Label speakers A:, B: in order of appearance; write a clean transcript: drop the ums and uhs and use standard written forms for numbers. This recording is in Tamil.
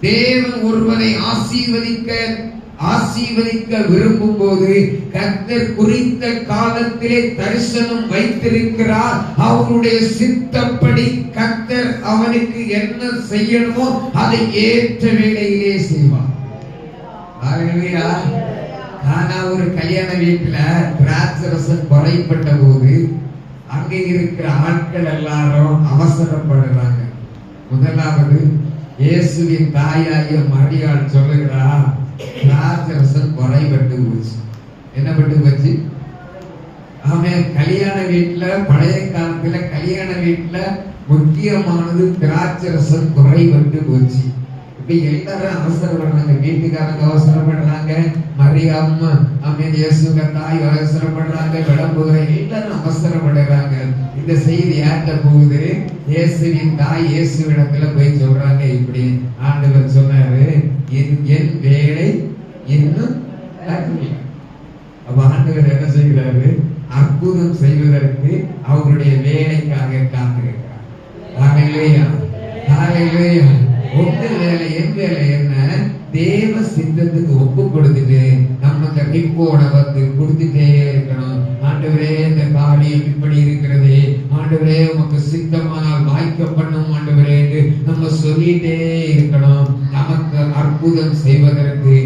A: தேவன் ஒருவனை ஆசீர்வதிக்க விரும்பும் போது கர்த்தர் குறித்த காலத்திலே தரிசனம் வைத்திருக்கிறார். அவருடைய சித்தப்படி கர்த்தர் அவனுக்கு என்ன செய்யணுமோ அதை ஏற்ற வேளையிலே செய்வார். ஆனா ஒரு கல்யாண வீட்டுல திராட்சரசம் குறைப்பட்ட போது அங்கே இருக்கிற ஆட்கள் எல்லாரும் அவசரப்படுறாங்க. முதலாவது இயேசுவின் தாயாகிய மரியாள் சொல்லுகிறார், திராட்சரசம் குறைபட்டு போச்சு. என்ன பட்டு போச்சு? அவன் கல்யாண வீட்டுல, பழைய காலத்துல கல்யாண வீட்டுல முக்கியமானது திராட்சரசம் குறைபட்டு போச்சு. இப்ப எல்லாரும் அவசரப்படுறாங்க. வீட்டுக்காரங்க அவசரப்படுறாங்க, மரியாம்மா அவன் இயேசுவின் தாய் அவசரப்படுறாங்க, விளம்புகிற எல்லாரும் அவசரப்படுறாங்க. இந்த செய்தி யார்கிட்ட போகுது? இயேசுவின் தாய் இயேசுவிடத்துல போய் சொல்றாங்க, இப்படி ஆண்டவர் சொன்னாரு, என் வேலை இன்னும் நடக்கவில்லை. அப்ப ஆண்டவர் என்ன செய்கிறாரு? அற்புதம் செய்வதற்கு அவருடைய வேலைக்காக காத்திருக்கிறார். ஹல்லேலூயா, ஹல்லேலூயா. உங்க வேலை, என் வேலை என்ன? தேவ சித்தத்துக்கு ஒப்பு கொடுத்துட்டு நம்ம இந்த ரிப்போர்ட வந்து கொடுத்துட்டே இருக்கணும். ஆண்டவரே, இந்த காரியம் இப்படி இருக்கிறது, ஆண்டவரே உமக்கு சித்தமானால் வாய்க்க பண்ணும் ஆண்டவரே நம்ம சொல்லிட்டே இருக்கணும். நமக்கு அற்புதம் செய்வதற்கு